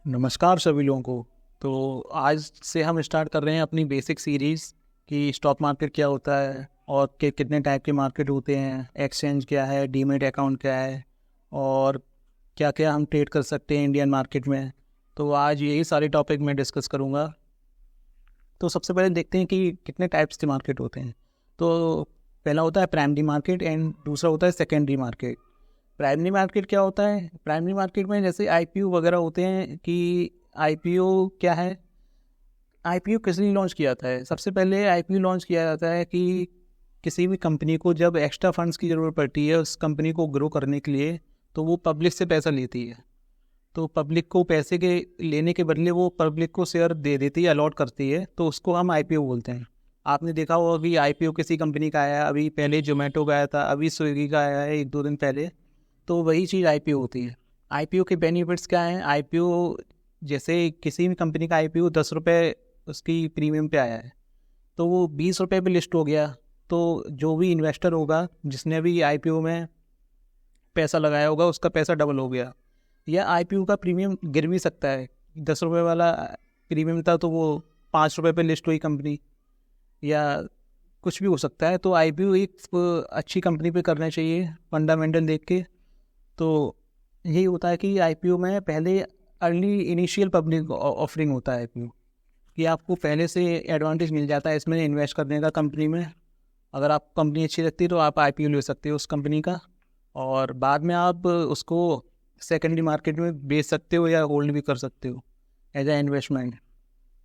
नमस्कार सभी लोगों को। तो आज से हम स्टार्ट कर रहे हैं अपनी बेसिक सीरीज़ कि स्टॉक मार्केट क्या होता है और कितने टाइप के मार्केट होते हैं, एक्सचेंज क्या है, डीमेट अकाउंट क्या है और क्या क्या हम ट्रेड कर सकते हैं इंडियन मार्केट में। तो आज यही सारे टॉपिक मैं डिस्कस करूँगा। तो सबसे पहले देखते हैं कि कितने टाइप्स के मार्केट होते हैं। तो पहला होता है प्राइमरी मार्केट एंड दूसरा होता है सेकेंडरी मार्केट। प्राइमरी मार्केट क्या होता है? प्राइमरी मार्केट में जैसे आईपीओ वगैरह होते हैं कि आईपीओ क्या है? आईपीओ किस लिए लॉन्च किया जाता है? सबसे पहले आईपीओ लॉन्च किया जाता है कि किसी भी कंपनी को जब एक्स्ट्रा फंड्स की ज़रूरत पड़ती है उस कंपनी को ग्रो करने के लिए, तो वो पब्लिक से पैसा लेती है। तो पब्लिक को पैसे के लेने के बदले वो पब्लिक को शेयर दे देती है, अलॉट करती है, तो उसको हम आईपीओ बोलते हैं। आपने देखा होगा कि आईपीओ किसी कंपनी का आया, अभी पहले जोमेटो का आया था, अभी स्विगी का आया है 1-2 दिन पहले। तो वही चीज़ आईपीओ होती है। आईपीओ के बेनिफिट्स क्या हैं? आईपीओ जैसे किसी भी कंपनी का आईपीओ 10 रुपये उसकी प्रीमियम पे आया है, तो वो 20 रुपये पे लिस्ट हो गया। तो जो भी इन्वेस्टर होगा जिसने भी आईपीओ में पैसा लगाया होगा उसका पैसा डबल हो गया। या आईपीओ का प्रीमियम गिर भी सकता है। 10 रुपये वाला प्रीमियम था तो वो 5 रुपये पे लिस्ट हुई कंपनी, या कुछ भी हो सकता है। तो आईपीओ एक अच्छी कंपनी पे करना चाहिए फंडामेंटल देख के। तो यही होता है कि आईपीओ में पहले अर्ली इनिशियल पब्लिक ऑफरिंग होता है आईपीओ, कि आपको पहले से एडवांटेज मिल जाता है इसमें इन्वेस्ट करने का कंपनी में। अगर आपको कंपनी अच्छी लगती है तो आप आईपीओ ले सकते हो उस कंपनी का, और बाद में आप उसको सेकेंडरी मार्केट में बेच सकते हो या होल्ड भी कर सकते हो एज ए इन्वेस्टमेंट।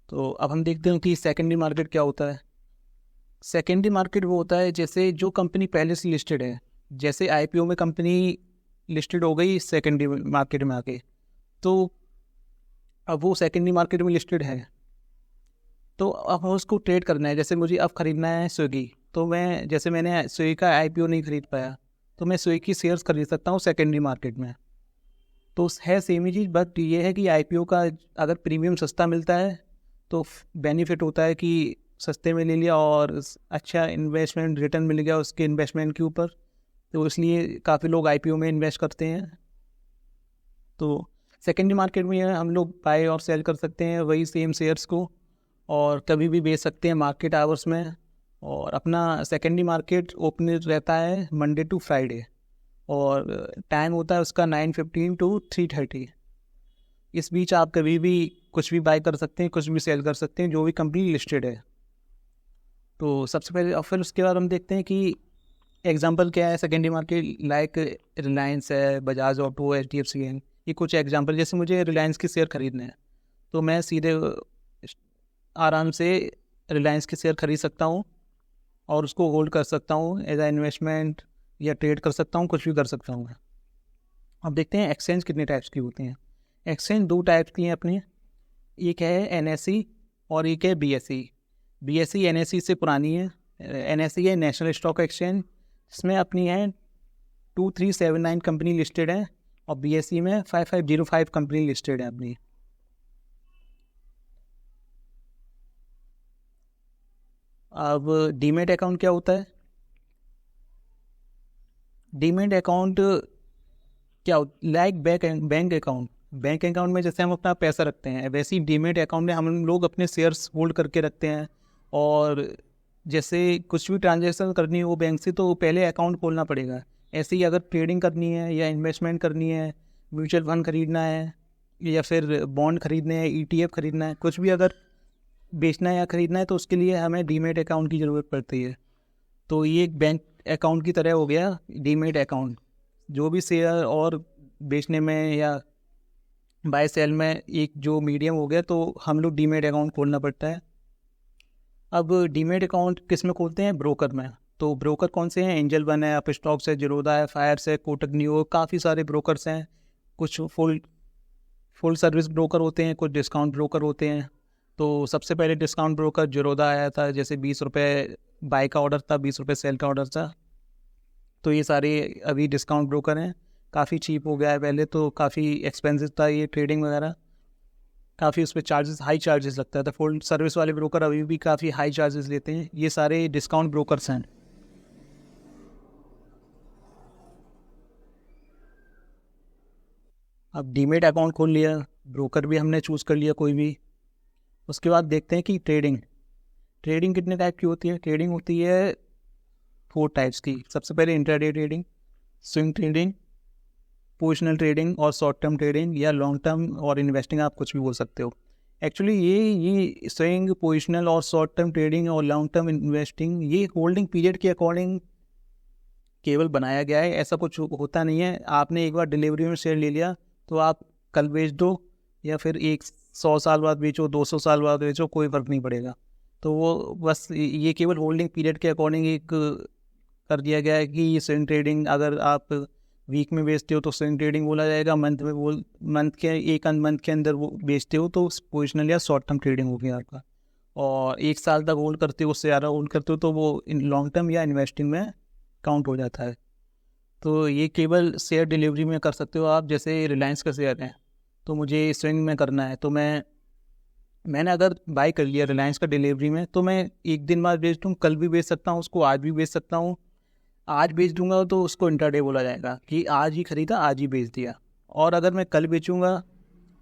तो अब हम देखते हैं कि सेकेंडरी मार्केट क्या होता है। सेकेंडरी मार्केट वो होता है जैसे जो कंपनी पहले से लिस्टेड है, जैसे आईपीओ में कंपनी लिस्टेड हो गई सेकेंडरी मार्केट में आके, तो अब वो सेकेंडरी मार्केट में लिस्टेड है, तो अब उसको ट्रेड करना है। जैसे मुझे अब ख़रीदना है स्विगी, तो मैं जैसे मैंने स्विगी का आईपीओ नहीं खरीद पाया, तो मैं स्विगी की शेयर्स खरीद सकता हूँ सेकेंडरी मार्केट में। तो है सेम ही चीज़, बट ये है कि आईपीओ का अगर प्रीमियम सस्ता मिलता है तो बेनिफिट होता है कि सस्ते में ले लिया और अच्छा इन्वेस्टमेंट रिटर्न मिल गया उसके इन्वेस्टमेंट के ऊपर। तो इसलिए काफ़ी लोग आईपीओ में इन्वेस्ट करते हैं। तो सेकेंडरी मार्केट में हम लोग बाय और सेल कर सकते हैं वही सेम शेयर्स को, और कभी भी बेच सकते हैं मार्केट आवर्स में। और अपना सेकेंडरी मार्केट ओपन रहता है मंडे टू फ्राइडे, और टाइम होता है उसका 9:15 to 3:30। इस बीच आप कभी भी कुछ भी बाय कर सकते हैं, कुछ भी सेल कर सकते हैं, जो भी कंपनी लिस्टेड है। तो सबसे पहले, और फिर उसके बाद हम देखते हैं कि एग्जांपल क्या है सेकेंडरी मार्केट, लाइक रिलायंस है, बजाज ऑटो, HDFC है। ये कुछ एग्जांपल, जैसे मुझे रिलायंस के शेयर खरीदने हैं तो मैं सीधे आराम से रिलायंस के शेयर खरीद सकता हूँ और उसको होल्ड कर सकता हूँ एज ए इन्वेस्टमेंट, या ट्रेड कर सकता हूँ, कुछ भी कर सकता हूँ मैं। अब देखते हैं एक्सचेंज कितने टाइप्स की होती हैं। एक्सचेंज 2 टाइप्स की हैं अपनी, एक है NSE और एक है BSE। BSE NSE से पुरानी है। NSE है नेशनल स्टॉक एक्सचेंज, इसमें अपनी है 2379 कंपनी लिस्टेड है, और BSE में 5505 कंपनी लिस्टेड है अपनी। अब डीमेट अकाउंट क्या होता है? डीमेट अकाउंट क्या like bank account, bank account में जैसे हम अपना पैसा रखते हैं वैसे ही डीमेट अकाउंट में हम लोग अपने शेयर्स होल्ड करके रखते हैं। और जैसे कुछ भी ट्रांजेक्शन करनी हो बैंक से तो पहले अकाउंट खोलना पड़ेगा। ऐसे ही अगर ट्रेडिंग करनी है या इन्वेस्टमेंट करनी है, म्यूचुअल फंड खरीदना है या फिर बॉन्ड खरीदने हैं, ETF खरीदना है, कुछ भी अगर बेचना है या खरीदना है, तो उसके लिए हमें डीमेट अकाउंट की ज़रूरत पड़ती है। तो ये एक बैंक अकाउंट की तरह हो गया डीमेट अकाउंट, जो भी शेयर और बेचने में या बाय सेल में एक जो मीडियम हो गया, तो हम लोग डीमेट अकाउंट खोलना पड़ता है। अब डीमेट अकाउंट किस में खोलते हैं? ब्रोकर में। तो ब्रोकर कौन से हैं? एंजल वन है, अपस्टॉक्स है, जिरोदा है, फायर्स है, कोटक न्यू, काफ़ी सारे ब्रोकर्स हैं। कुछ फुल सर्विस ब्रोकर होते हैं, कुछ डिस्काउंट ब्रोकर होते हैं। तो सबसे पहले डिस्काउंट ब्रोकर जिरोदा आया था, जैसे 20 रुपये बाय का ऑर्डर था, 20 रुपये सेल का ऑर्डर था। तो ये सारे अभी डिस्काउंट ब्रोकर हैं। काफ़ी चीप हो गया है, पहले तो काफ़ी एक्सपेंसिव था ये ट्रेडिंग वगैरह, काफ़ी उस पर चार्जेस, हाई चार्जेस लगता था। फुल सर्विस वाले ब्रोकर अभी भी काफ़ी हाई चार्जेस लेते हैं। ये सारे डिस्काउंट ब्रोकर्स हैं। अब डीमेट अकाउंट खोल लिया, ब्रोकर भी हमने चूज़ कर लिया कोई भी। उसके बाद देखते हैं कि ट्रेडिंग कितने टाइप की होती है। ट्रेडिंग होती है 4 टाइप्स की। सबसे पहले intraday trading, swing trading, positional trading और शॉर्ट टर्म ट्रेडिंग या लॉन्ग टर्म और इन्वेस्टिंग, आप कुछ भी बोल सकते हो। एक्चुअली ये स्विंग, पोजिशनल और शॉर्ट टर्म ट्रेडिंग और लॉन्ग टर्म इन्वेस्टिंग ये होल्डिंग पीरियड के अकॉर्डिंग केवल बनाया गया है। ऐसा कुछ होता नहीं है आपने एक बार डिलीवरी में शेयर ले लिया तो आप कल बेच दो या फिर 100 साल बाद बेचो, 200 साल बाद बेचो, कोई फ़र्क नहीं पड़ेगा। तो वो बस ये केवल होल्डिंग पीरियड के अकॉर्डिंग एक कर दिया गया है कि ये स्विंग ट्रेडिंग अगर आप वीक में बेचते हो तो स्विंग ट्रेडिंग बोला जाएगा, मंथ के एक मंथ के अंदर वो बेचते हो तो पोजिशनल या शॉर्ट टर्म ट्रेडिंग हो गया आपका। और 1 साल तक होल्ड करते हो, उससे ज़्यादा होल्ड करते हो तो वो लॉन्ग टर्म या इन्वेस्टिंग में काउंट हो जाता है। तो ये केवल शेयर डिलीवरी में कर सकते हो आप। जैसे रिलायंस का शेयर है तो मुझे स्विंग में करना है तो मैंने अगर बाई कर लिया रिलायंस का डिलीवरी में तो मैं एक दिन बाद बेच दूँ, कल भी बेच सकता हूँ उसको, आज भी बेच सकता हूँ। आज बेच दूंगा तो उसको इंट्राडे बोला जाएगा कि आज ही खरीदा आज ही बेच दिया। और अगर मैं कल बेचूंगा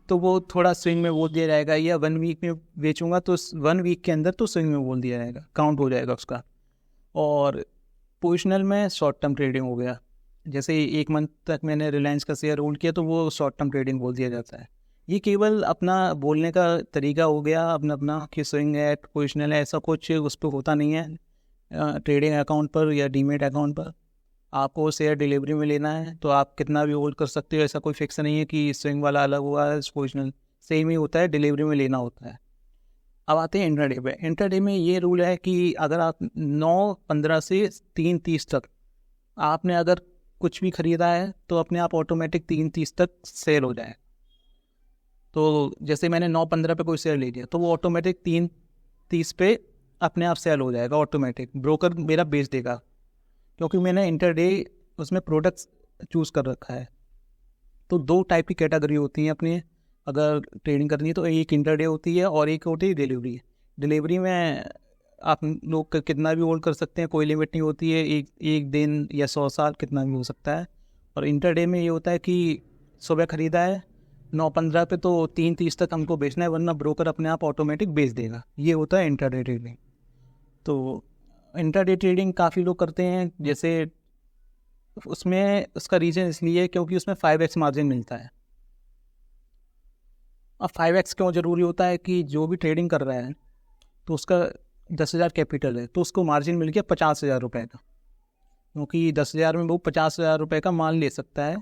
तो वो थोड़ा स्विंग में बोल दिया जाएगा, या 1 वीक में बेचूंगा तो 1 वीक के अंदर तो स्विंग में बोल दिया जाएगा, काउंट हो जाएगा उसका। और पोजिशनल में शॉर्ट टर्म ट्रेडिंग हो गया। जैसे 1 मंथ तक मैंने रिलायंस का शेयर होल्ड किया तो वो शॉर्ट टर्म ट्रेडिंग बोल दिया जाता है। ये केवल अपना बोलने का तरीका हो गया अपना अपना कि स्विंग है, पोजिशनल है, ऐसा कुछ उस पर होता नहीं है। ट्रेडिंग अकाउंट पर या डीमेट अकाउंट पर आपको शेयर डिलीवरी में लेना है तो आप कितना भी होल्ड कर सकते हो। ऐसा कोई फिक्स नहीं है कि स्विंग वाला अलग हुआ है, पोजिशनल सेम ही होता है, डिलीवरी में लेना होता है। अब आते हैं इंट्राडे पे। इंट्राडे में ये रूल है कि अगर आप 9:15 से 3:30 तक आपने अगर कुछ भी खरीदा है तो अपने आप ऑटोमेटिक 3:30 तक सेल हो जाए। तो जैसे मैंने 9:15 पे कोई शेयर ले लिया तो वो ऑटोमेटिक 3:30 पे अपने आप सेल हो जाएगा ऑटोमेटिक, ब्रोकर मेरा बेच देगा क्योंकि मैंने इंटरडे उसमें प्रोडक्ट्स चूज़ कर रखा है। तो 2 टाइप की कैटेगरी होती है अपनी अगर ट्रेडिंग करनी है तो, एक इंटरडे होती है और एक होती है डिलीवरी। डिलीवरी में आप लोग कितना भी होल्ड कर सकते हैं, कोई लिमिट नहीं होती है, एक दिन या 100 साल कितना भी हो सकता है। और इंटरडे में ये होता है कि सुबह ख़रीदा है 9:15 पे तो 3:30 तक हमको बेचना है, वरना ब्रोकर अपने आप ऑटोमेटिक बेच देगा। ये होता है इंटरडे ट्रेडिंग। तो इंटरडे ट्रेडिंग काफ़ी लोग करते हैं, जैसे उसमें उसका रीज़न इसलिए है क्योंकि उसमें 5x मार्जिन मिलता है। अब 5x क्यों ज़रूरी होता है कि जो भी ट्रेडिंग कर रहा है तो उसका 10,000 कैपिटल है तो उसको मार्जिन मिल गया 50,000 रुपये का, क्योंकि 10,000 में वो 50,000 रुपये का माल ले सकता है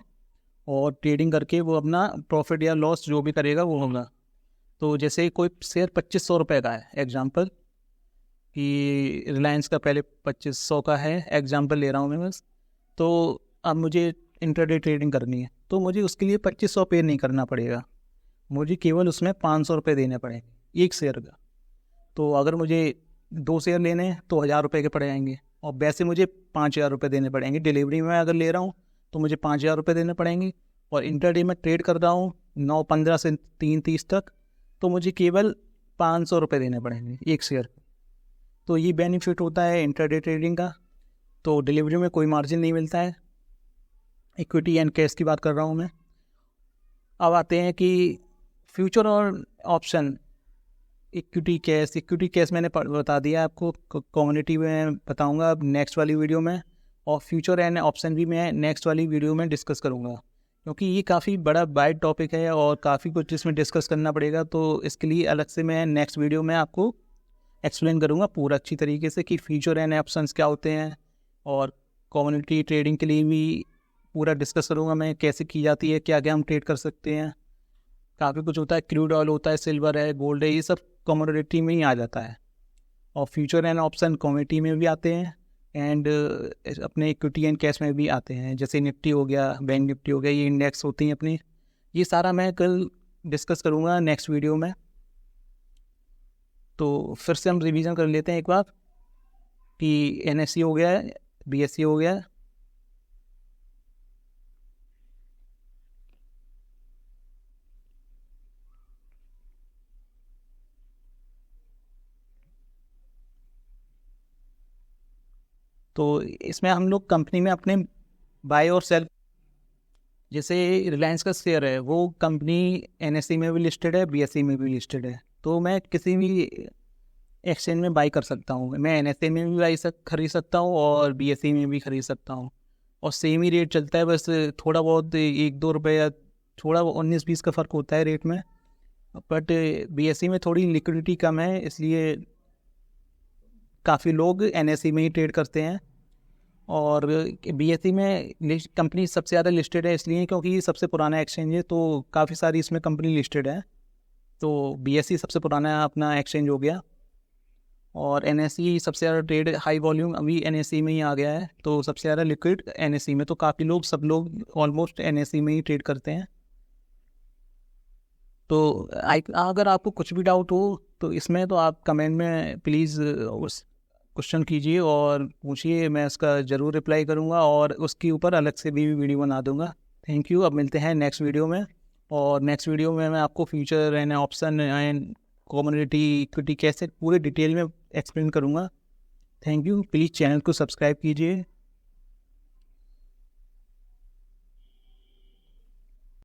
और ट्रेडिंग करके वो अपना प्रॉफिट या लॉस जो भी करेगा वो होगा। तो जैसे कोई शेयर 2,500 रुपये का है, एग्जांपल कि रिलायंस का पहले 2,500 का है, एग्जांपल ले रहा हूँ मैं बस। तो अब मुझे इंट्राडे ट्रेडिंग करनी है तो मुझे उसके लिए 2,500 पे नहीं करना पड़ेगा, मुझे केवल उसमें 500 रुपये देने पड़ेंगे एक शेयर का। तो अगर मुझे 2 शेयर लेने हैं तो 1,000 रुपये के पड़ जाएंगे, और वैसे मुझे 5,000 रुपये देने पड़ेंगे। डिलीवरी में अगर ले रहा हूँ तो मुझे 5,000 रुपये देने पड़ेंगे, और इंटरडे में ट्रेड कर रहा हूँ 9:15 से 3:30 तक तो मुझे केवल 500 रुपये देने पड़ेंगे एक शेयर। तो ये बेनिफिट होता है इंटरडे ट्रेडिंग का। तो डिलीवरी में कोई मार्जिन नहीं मिलता है। इक्विटी एंड कैश की बात कर रहा हूँ मैं। अब आते हैं कि फ्यूचर और ऑप्शन। इक्विटी कैश मैंने बता दिया आपको, कम्युनिटी में बताऊंगा अब नेक्स्ट वाली वीडियो में, और फ्यूचर एंड ऑप्शन भी मैं नेक्स्ट वाली वीडियो में डिस्कस करूंगा, क्योंकि ये काफ़ी बड़ा वाइड टॉपिक है और काफ़ी कुछ इसमें डिस्कस करना पड़ेगा। तो इसके लिए अलग से मैं नेक्स्ट वीडियो में आपको एक्सप्लेन करूंगा पूरा अच्छी तरीके से कि फ्यूचर एंड ऑप्शंस क्या होते हैं, और कम्युनिटी ट्रेडिंग के लिए भी पूरा डिस्कस करूंगा मैं कैसे की जाती है, क्या क्या हम ट्रेड कर सकते हैं। काफ़ी कुछ होता है, क्रूड ऑयल होता है, सिल्वर है, गोल्ड है, ये सब कमोडिटी में ही आ जाता है। और फ्यूचर एंड ऑप्शन कमोडिटी में भी आते हैं, एंड अपने इक्विटी एंड कैश में भी आते हैं। जैसे निफ्टी हो गया, बैंक निफ्टी हो गया, ये इंडेक्स होती हैं अपनी। ये सारा मैं कल डिस्कस करूँगा नेक्स्ट वीडियो में। तो फिर से हम रिवीजन कर लेते हैं एक बार कि NSE हो गया है, BSE हो गया है, तो इसमें हम लोग कंपनी में अपने बाय और सेल, जैसे रिलायंस का शेयर है, वो कंपनी NSE में भी लिस्टेड है, BSE में भी लिस्टेड है, तो मैं किसी भी एक्सचेंज में बाई कर सकता हूँ। मैं NSE में भी खरीद सकता हूँ और BSE में भी खरीद सकता हूँ, और सेम ही रेट चलता है। बस थोड़ा बहुत 1-2 रुपये या थोड़ा 19-20 का फ़र्क होता है रेट में, बट BSE में थोड़ी लिक्विडिटी कम है, इसलिए काफ़ी लोग NSE में ही ट्रेड करते हैं। और BSE में कंपनी सबसे ज़्यादा लिस्टेड है, इसलिए क्योंकि ये सबसे पुराना एक्सचेंज है, तो काफ़ी सारी इसमें कंपनी लिस्टेड है, तो BSE सबसे पुराना अपना एक्सचेंज हो गया। और NSE सबसे ज़्यादा ट्रेड हाई वॉल्यूम अभी NSE में ही आ गया है, तो सबसे ज़्यादा लिक्विड NSE में, तो काफ़ी लोग, सब लोग ऑलमोस्ट NSE में ही ट्रेड करते हैं। तो अगर आपको कुछ भी डाउट हो तो इसमें, तो आप कमेंट में प्लीज़ उस क्वेश्चन कीजिए और पूछिए, मैं उसका ज़रूर रिप्लाई करूँगा और उसके ऊपर अलग से भी वीडियो बना दूँगा। Thank you. अब मिलते हैं नेक्स्ट वीडियो में, और नेक्स्ट वीडियो में मैं आपको future and option and commodity equity कैसे पूरे डिटेल में एक्सप्लेन करूँगा। Thank you. प्लीज़ चैनल को सब्सक्राइब कीजिए।